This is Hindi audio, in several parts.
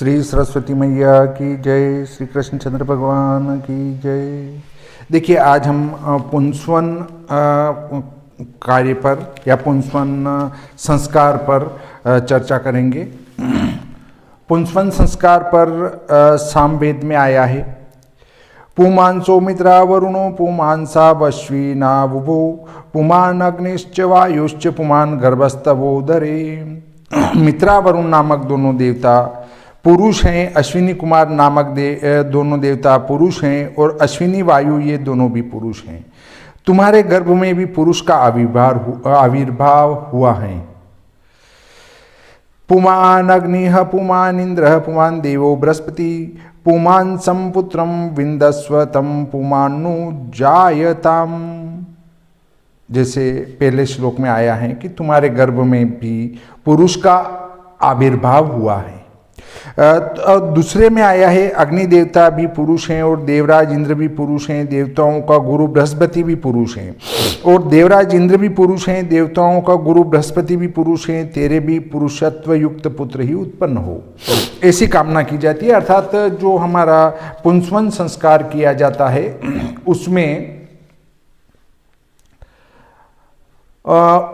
श्री सरस्वती मैया की जय, श्री कृष्णचंद्र भगवान की जय। देखिए, आज हम पुंसवन कार्य पर या पुंसवन संस्कार पर चर्चा करेंगे। पुंसवन संस्कार पर सामवेद में आया है, पुमान सौमित्रा वरुणो पुमान सावश्वी नावुभो पुमान अग्निश्च वायुश्च पुमान गर्भस्तवोदरे। मित्रा वरुण नामक दोनों देवता पुरुष हैं, अश्विनी कुमार नामक दोनों देवता पुरुष हैं और अश्विनी वायु ये दोनों भी पुरुष हैं। तुम्हारे गर्भ में भी पुरुष का आविर्भाव हुआ है। पुमान अग्निः पुमान इंद्रः पुमान देवो बृहस्पति पुमान संपुत्रम विंदस्व तम पुमानु जायताम। जैसे पहले श्लोक में आया है कि तुम्हारे गर्भ में भी पुरुष का आविर्भाव हुआ है। दूसरे में आया है, अग्नि देवता भी पुरुष हैं और देवराज इंद्र भी पुरुष हैं, देवताओं का गुरु बृहस्पति भी पुरुष हैं। और देवराज इंद्र भी पुरुष हैं, देवताओं का गुरु बृहस्पति भी पुरुष हैं, तेरे भी पुरुषत्व युक्त पुत्र ही उत्पन्न हो, ऐसी कामना की जाती है। अर्थात जो हमारा पुंसवन संस्कार किया जाता है उसमें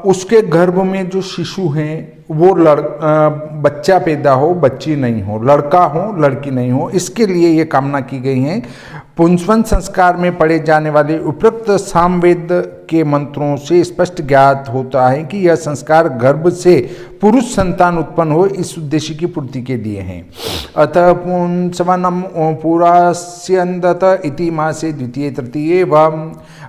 उसके गर्भ में जो शिशु हैं वो बच्चा पैदा हो, बच्ची नहीं हो, लड़का हो लड़की नहीं हो, इसके लिए ये कामना की गई है। पुंसवन संस्कार में पढ़े जाने वाले उपरोक्त सामवेद के मंत्रों से स्पष्ट ज्ञात होता है कि यह संस्कार गर्भ से पुरुष संतान उत्पन्न हो, इस उद्देश्य की पूर्ति के लिए हैं। अतः पुंसवनम पुरास्यन्दत इति मासे द्वितीय तृतीय व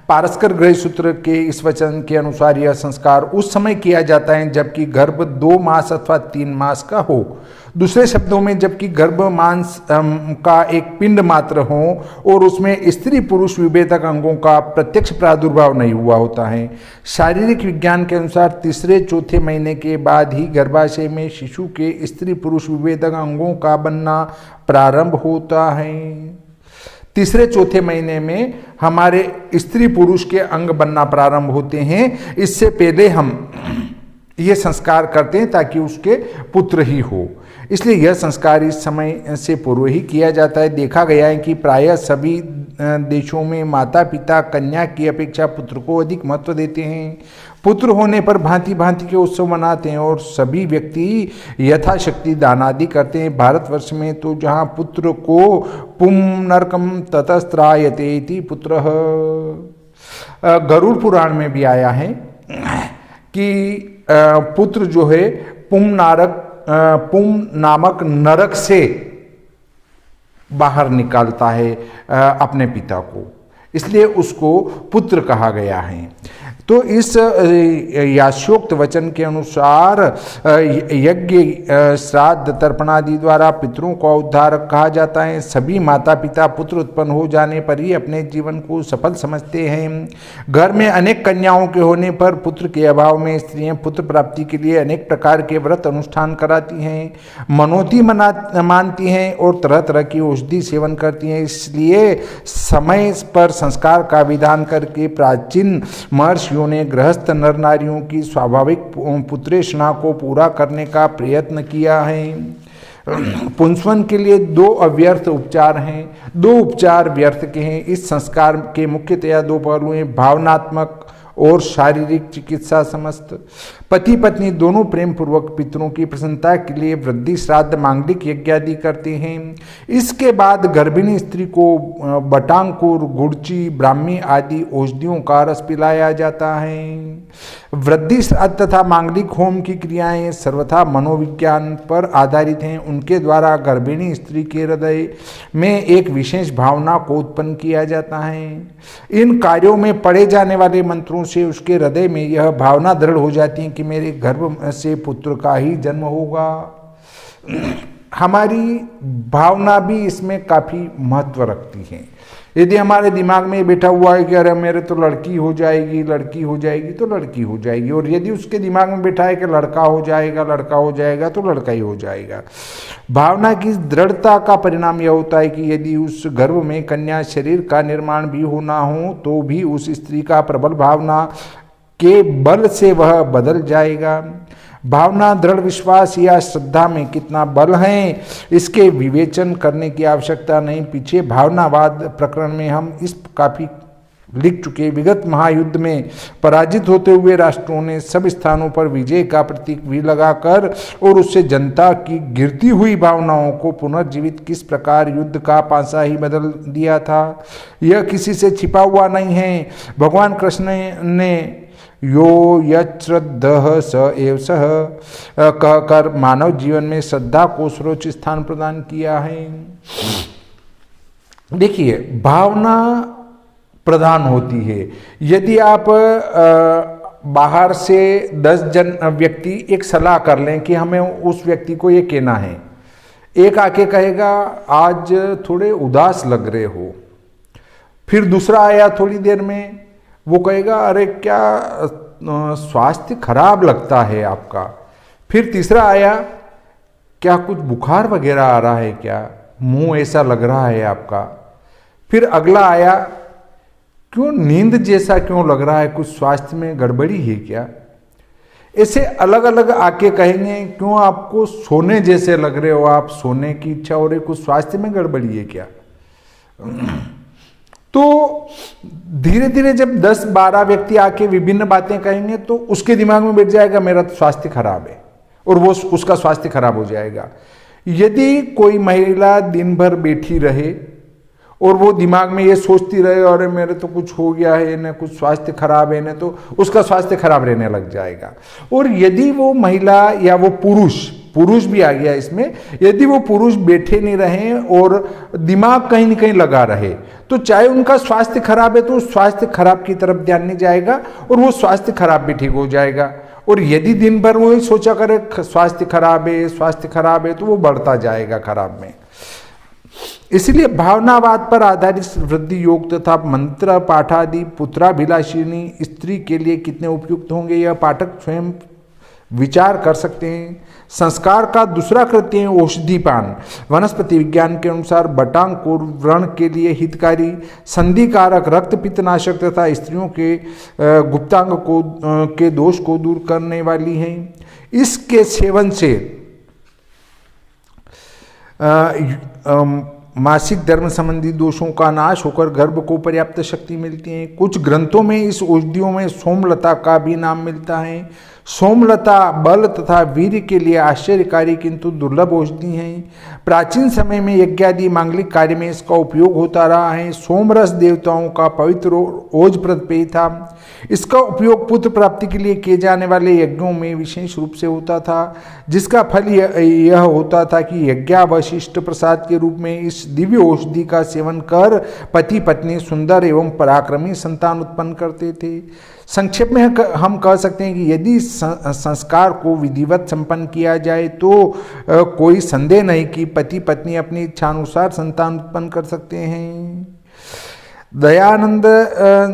पारस्कर गृह सूत्र के इस वचन के अनुसार यह संस्कार उस समय किया जाता है जबकि गर्भ 2 मास अथवा 3 मास का हो। दूसरे शब्दों में, जबकि गर्भ मांस का एक पिंड मात्र हो और उसमें स्त्री पुरुष विभेदक अंगों का प्रत्यक्ष प्रादुर्भाव नहीं हुआ होता है। शारीरिक विज्ञान के अनुसार तीसरे चौथे महीने के बाद ही गर्भाशय में शिशु के स्त्री पुरुष विभेदक अंगों का बनना प्रारंभ होता है। तीसरे चौथे महीने में हमारे स्त्री पुरुष के अंग बनना प्रारंभ होते हैं। इससे पहले हम ये संस्कार करते हैं ताकि उसके पुत्र ही हो, इसलिए यह संस्कार इस समय से पूर्व ही किया जाता है। देखा गया है कि प्रायः सभी देशों में माता पिता कन्या की अपेक्षा पुत्र को अधिक महत्व देते हैं। पुत्र होने पर भांति भांति के उत्सव मनाते हैं और सभी व्यक्ति यथाशक्ति दान आदि करते हैं। भारतवर्ष में तो जहाँ पुत्र को पुम नरकम ततस्त्रायते इति पुत्रः। गरुड़ पुराण में भी आया है कि पुत्र जो है पुम नामक नरक से बाहर निकालता है अपने पिता को, इसलिए उसको पुत्र कहा गया है। तो इस यास्योक्त वचन के अनुसार यज्ञ श्राद्ध तर्पणादि द्वारा पितरों का उद्धारक कहा जाता है। सभी माता पिता पुत्र उत्पन्न हो जाने पर ही अपने जीवन को सफल समझते हैं। घर में अनेक कन्याओं के होने पर पुत्र के अभाव में स्त्रियां पुत्र प्राप्ति के लिए अनेक प्रकार के व्रत अनुष्ठान कराती हैं, मनोती मानती हैं और तरह तरह की औषधि सेवन करती हैं। इसलिए समय पर संस्कार का विधान करके प्राचीन महर्षियों ने गृहस्थ नर नारियों की स्वाभाविक पुत्रेषणा को पूरा करने का प्रयत्न किया है। पुंसवन के लिए 2 अव्यर्थ उपचार हैं, 2 उपचार व्यर्थ के हैं। इस संस्कार के मुख्यतया 2 पहलू हैं, भावनात्मक और शारीरिक चिकित्सा समस्त। पति पत्नी दोनों प्रेम पूर्वक पितरों की प्रसन्नता के लिए वृद्धि श्राद्ध मांगलिक यज्ञ आदि करते हैं। इसके बाद गर्भिणी स्त्री को बटांकुर गुड़ची ब्राह्मी आदि औषधियों का रस पिलाया जाता है। वृद्धि श्राद्ध तथा मांगलिक होम की क्रियाएं सर्वथा मनोविज्ञान पर आधारित हैं। उनके द्वारा गर्भिणी स्त्री के हृदय में एक विशेष भावना को उत्पन्न किया जाता है। इन कार्यों में पढ़े जाने वाले मंत्रों से उसके हृदय में यह भावना दृढ़ हो जाती है कि मेरे गर्भ से पुत्र का ही जन्म होगा। हमारी भावना भी इसमें काफी महत्व रखती है। यदि हमारे दिमाग में बैठा हुआ है कि अरे मेरे तो लड़की हो जाएगी, लड़की हो जाएगी, तो लड़की हो जाएगी, और यदि उसके दिमाग में बैठा है कि लड़का हो जाएगा, लड़का हो जाएगा, तो लड़का ही हो जाएगा। भावना की दृढ़ता का परिणाम यह होता है कि यदि उस गर्भ में कन्या शरीर का निर्माण भी होना हो तो भी उस स्त्री का प्रबल भावना के बल से वह बदल जाएगा। भावना, दृढ़ विश्वास या श्रद्धा में कितना बल है, इसके विवेचन करने की आवश्यकता नहीं। पीछे भावनावाद प्रकरण में हम इस काफी लिख चुके। विगत महायुद्ध में पराजित होते हुए राष्ट्रों ने सब स्थानों पर विजय का प्रतीक भी लगाकर और उससे जनता की गिरती हुई भावनाओं को पुनर्जीवित किस प्रकार युद्ध का पासा ही बदल दिया था, यह किसी से छिपा हुआ नहीं है। भगवान कृष्ण ने यो यश्रद्धः स एव सः कहकर मानव जीवन में श्रद्धा को सर्वोच्च स्थान प्रदान किया है। देखिए, भावना प्रधान होती है। यदि आप बाहर से 10 व्यक्ति एक सलाह कर लें कि हमें उस व्यक्ति को ये कहना है, एक आके कहेगा आज थोड़े उदास लग रहे हो, फिर दूसरा आया थोड़ी देर में वो कहेगा अरे क्या स्वास्थ्य खराब लगता है आपका, फिर तीसरा आया क्या कुछ बुखार वगैरह आ रहा है, क्या मुंह ऐसा लग रहा है आपका, फिर अगला आया क्यों नींद जैसा क्यों लग रहा है, कुछ स्वास्थ्य में गड़बड़ी है क्या। ऐसे अलग अलग आके कहेंगे क्यों आपको सोने जैसे लग रहे हो, आप सोने की इच्छा हो रही, कुछ स्वास्थ्य में गड़बड़ी है क्या। तो धीरे धीरे जब 10-12 व्यक्ति आके विभिन्न बातें कहेंगे तो उसके दिमाग में बैठ जाएगा मेरा तो स्वास्थ्य खराब है, और वो उसका स्वास्थ्य खराब हो जाएगा। यदि कोई महिला दिन भर बैठी रहे और वो दिमाग में ये सोचती रहे अरे मेरे तो कुछ हो गया है ना, कुछ स्वास्थ्य खराब है ना, तो उसका स्वास्थ्य खराब रहने लग जाएगा। और यदि वो महिला या वो पुरुष भी आ गया इसमें, यदि वो पुरुष बैठे नहीं रहे और दिमाग कहीं न कहीं लगा रहे, तो चाहे उनका स्वास्थ्य खराब है तो उस स्वास्थ्य खराब की तरफ ध्यान नहीं जाएगा और वो स्वास्थ्य खराब भी ठीक हो जाएगा। और यदि दिन भर वो ही सोचा करे स्वास्थ्य खराब है तो वो बढ़ता जाएगा खराब में। इसलिए भावनावाद पर आधारित वृद्धि योग तथा मंत्र पाठादि पुत्राभिलाषिनी स्त्री के लिए कितने उपयुक्त होंगे, यह पाठक स्वयं विचार कर सकते हैं। संस्कार का दूसरा कृत्य है औषधिपान। वनस्पति विज्ञान के अनुसार बटांकुर व्रण के लिए हितकारी, संधिकारक, रक्त पित्तनाशक तथा स्त्रियों के गुप्तांग के दोष को दूर करने वाली है। इसके सेवन से मासिक धर्म संबंधी दोषों का नाश होकर गर्भ को पर्याप्त शक्ति मिलती है। कुछ ग्रंथों में इस औषधियों में सोमलता का भी नाम मिलता है। सोमलता बल तथा वीर्य के लिए आश्चर्यकारी किंतु दुर्लभ औषधि है। प्राचीन समय में यज्ञादि मांगलिक कार्य में इसका उपयोग होता रहा है। सोमरस देवताओं का पवित्र ओजप्रद पेय था। इसका उपयोग पुत्र प्राप्ति के लिए किए जाने वाले यज्ञों में विशेष रूप से होता था, जिसका फल यह होता था कि यज्ञावशिष्ट प्रसाद के रूप में इस दिव्य औषधि का सेवन कर पति पत्नी सुंदर एवं पराक्रमी संतान उत्पन्न करते थे। संक्षेप में हम कह सकते हैं कि यदि संस्कार को विधिवत संपन्न किया जाए तो कोई संदेह नहीं कि पति पत्नी अपनी इच्छानुसार संतान उत्पन्न कर सकते हैं। दयानंद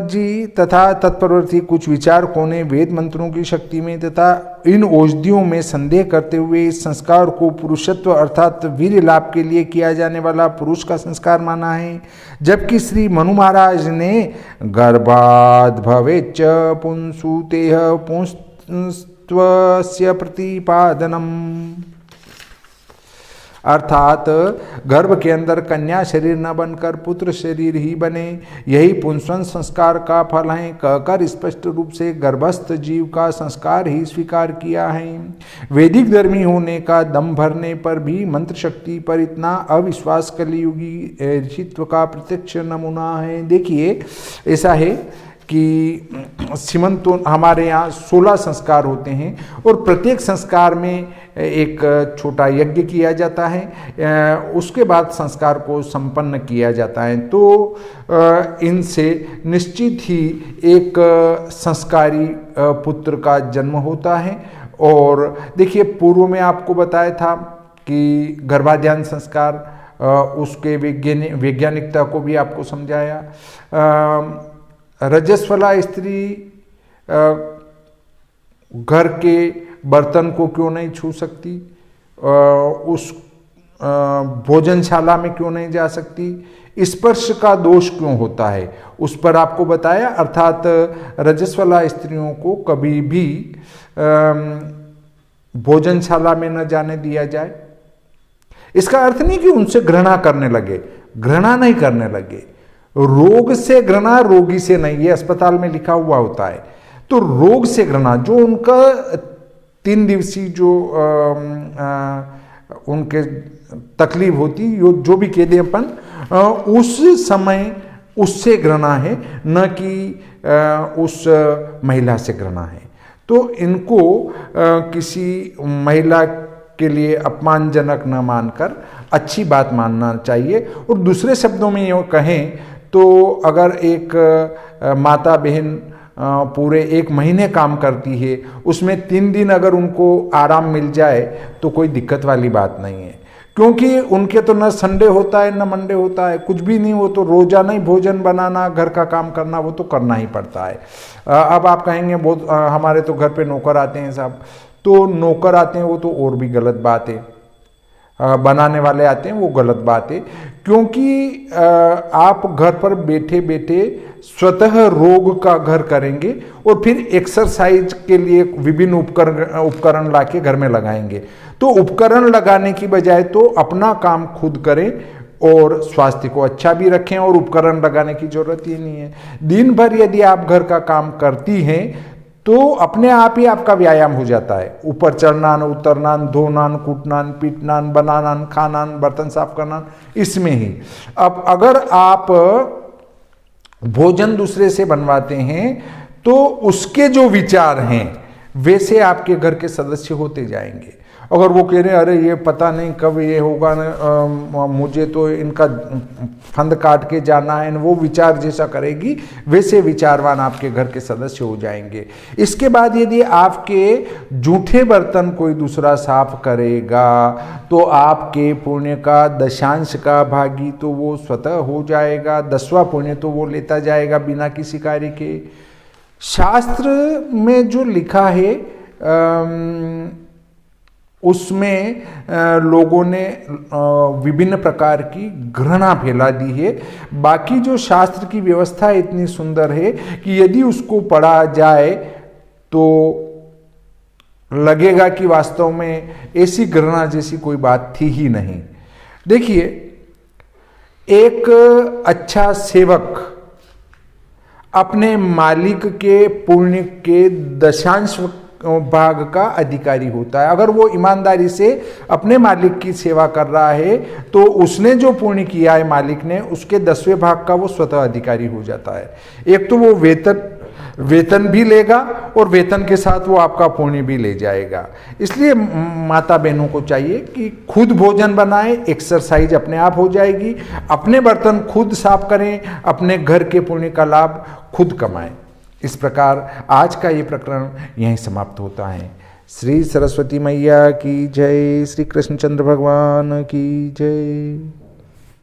जी तथा तत्परवर्ती कुछ विचारकों ने वेद मंत्रों की शक्ति में तथा इन औषधियों में संदेह करते हुए इस संस्कार को पुरुषत्व अर्थात वीर्य लाभ के लिए किया जाने वाला पुरुष का संस्कार माना है, जबकि श्री मनु महाराज ने गर्भाद् भवेच्च पुंसुतेह पुंस्त्वस्य प्रतिपादनम अर्थात गर्भ के अंदर कन्या शरीर न बनकर पुत्र शरीर ही बने, यही पुंसवन संस्कार का फल है कहकर स्पष्ट रूप से गर्भस्थ जीव का संस्कार ही स्वीकार किया है। वैदिक धर्मी होने का दम भरने पर भी मंत्र शक्ति पर इतना अविश्वास कलियुगी ऋषित्व का प्रत्यक्ष नमूना है। देखिए ऐसा है कि सीमंतों हमारे यहाँ 16 संस्कार होते हैं और प्रत्येक संस्कार में एक छोटा यज्ञ किया जाता है, उसके बाद संस्कार को संपन्न किया जाता है। तो इनसे निश्चित ही एक संस्कारी पुत्र का जन्म होता है। और देखिए पूर्व में आपको बताया था कि गर्भाधान संस्कार, उसके वैज्ञानिकता को भी आपको समझाया। रजस्वला स्त्री घर के बर्तन को क्यों नहीं छू सकती, उस भोजनशाला में क्यों नहीं जा सकती, स्पर्श का दोष क्यों होता है उस पर आपको बताया। अर्थात रजस्वला स्त्रियों को कभी भी भोजनशाला में न जाने दिया जाए। इसका अर्थ नहीं कि उनसे घृणा करने लगे, घृणा नहीं करने लगे। रोग से घृणा, रोगी से नहीं, ये अस्पताल में लिखा हुआ होता है। तो रोग से घृणा, जो उनका 3 दिवसीय जो उनके तकलीफ होती, जो भी कह दें अपन, उस समय उससे घृणा है, न कि उस महिला से घृणा है। तो इनको किसी महिला के लिए अपमानजनक न मानकर अच्छी बात मानना चाहिए। और दूसरे शब्दों में ये कहें तो अगर एक माता बहन पूरे 1 महीने काम करती है, उसमें 3 दिन अगर उनको आराम मिल जाए तो कोई दिक्कत वाली बात नहीं है, क्योंकि उनके तो न संडे होता है न मंडे होता है, कुछ भी नहीं। वो तो रोजाना ही भोजन बनाना, घर का काम करना, वो तो करना ही पड़ता है। अब आप कहेंगे बहुत हमारे तो घर पे नौकर आते हैं साहब, तो नौकर आते हैं वो तो और भी गलत बात है। बनाने वाले आते हैं वो गलत बात है, क्योंकि आप घर पर बैठे बैठे स्वतः रोग का घर करेंगे और फिर एक्सरसाइज के लिए विभिन्न उपकरण लाके घर में लगाएंगे। तो उपकरण लगाने की बजाय तो अपना काम खुद करें और स्वास्थ्य को अच्छा भी रखें, और उपकरण लगाने की जरूरत ही नहीं है। दिन भर यदि आप घर का काम करती हैं तो अपने आप ही आपका व्यायाम हो जाता है। ऊपर चढ़ना, उतरना, धोना, कूटना, पीटना, बनाना, खाना, बर्तन साफ करना, इसमें ही। अब अगर आप भोजन दूसरे से बनवाते हैं तो उसके जो विचार हैं वैसे आपके घर के सदस्य होते जाएंगे। अगर वो कह रहे हैं अरे ये पता नहीं कब ये होगा ना, मुझे तो इनका फंद काट के जाना है, वो विचार जैसा करेगी वैसे विचारवान आपके घर के सदस्य हो जाएंगे। इसके बाद यदि आपके जूठे बर्तन कोई दूसरा साफ करेगा तो आपके पुण्य का दशांश का भागी तो वो स्वतः हो जाएगा, 10वां पुण्य तो वो लेता जाएगा बिना किसी कार्य के। शास्त्र में जो लिखा है उसमें लोगों ने विभिन्न प्रकार की घृणा फैला दी है। बाकी जो शास्त्र की व्यवस्था इतनी सुंदर है कि यदि उसको पढ़ा जाए तो लगेगा कि वास्तव में ऐसी घृणा जैसी कोई बात थी ही नहीं। देखिए, एक अच्छा सेवक अपने मालिक के पुण्य के दशांश भाग का अधिकारी होता है। अगर वो ईमानदारी से अपने मालिक की सेवा कर रहा है तो उसने जो पुण्य किया है मालिक ने, उसके 10वें भाग का वो स्वतः अधिकारी हो जाता है। एक तो वो वेतन भी लेगा और वेतन के साथ वो आपका पुण्य भी ले जाएगा। इसलिए माता बहनों को चाहिए कि खुद भोजन बनाएं, एक्सरसाइज अपने आप हो जाएगी, अपने बर्तन खुद साफ करें, अपने घर के पुण्य का लाभ खुद कमाएं। इस प्रकार आज का ये प्रकरण यहीं समाप्त होता है। श्री सरस्वती मैया की जय, श्री कृष्णचंद्र भगवान की जय।